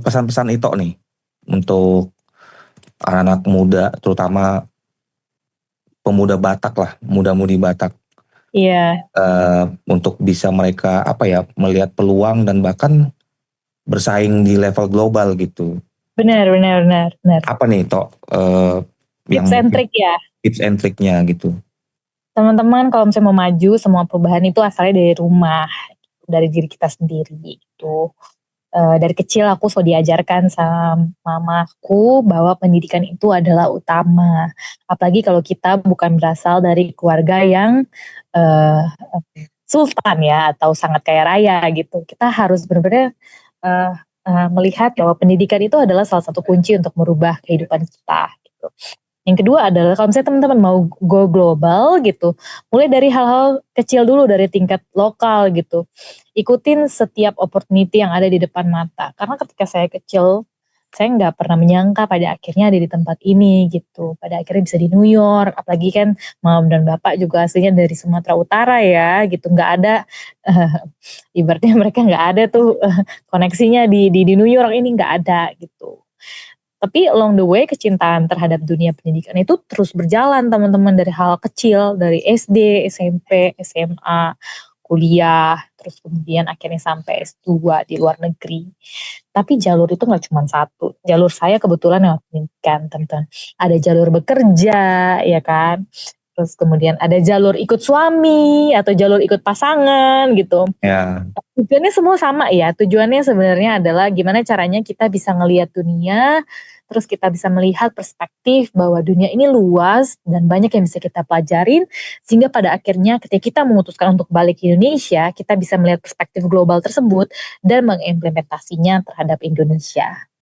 pesan-pesan Ito nih untuk anak-anak muda, terutama pemuda Batak lah, muda-mudi Batak, Iya. untuk bisa mereka melihat peluang dan bahkan bersaing di level global gitu. Benar. Apa nih Ito yang Tips and trick ya. tips and triknya gitu? Teman-teman kalau misalnya mau maju, semua perubahan itu asalnya dari rumah, dari diri kita sendiri gitu. Dari kecil aku selalu diajarkan sama mamaku bahwa pendidikan itu adalah utama. Apalagi kalau kita bukan berasal dari keluarga yang sultan ya atau sangat kaya raya gitu. Kita harus benar-benar melihat bahwa pendidikan itu adalah salah satu kunci untuk merubah kehidupan kita gitu. Yang kedua adalah kalau misalnya teman-teman mau go global gitu, mulai dari hal-hal kecil dulu dari tingkat lokal gitu. Ikutin setiap opportunity yang ada di depan mata. Karena ketika saya kecil, saya nggak pernah menyangka pada akhirnya ada di tempat ini gitu. Pada akhirnya bisa di New York, apalagi kan mam dan bapak juga aslinya dari Sumatera Utara ya gitu. Nggak ada, ibaratnya mereka nggak ada tuh koneksinya di New York ini nggak ada gitu. Tapi along the way kecintaan terhadap dunia pendidikan itu terus berjalan teman-teman dari hal kecil, dari SD, SMP, SMA, kuliah, terus kemudian akhirnya sampai S2 di luar negeri. Tapi jalur itu nggak cuma satu, jalur saya kebetulan lewat pendidikan teman-teman. Ada jalur bekerja ya kan, terus kemudian ada jalur ikut suami atau jalur ikut pasangan gitu. Ya. Tujuannya semua sama ya, tujuannya sebenarnya adalah gimana caranya kita bisa ngelihat dunia, terus kita bisa melihat perspektif bahwa dunia ini luas dan banyak yang bisa kita pelajarin, sehingga pada akhirnya ketika kita memutuskan untuk balik ke Indonesia, kita bisa melihat perspektif global tersebut dan mengimplementasinya terhadap Indonesia.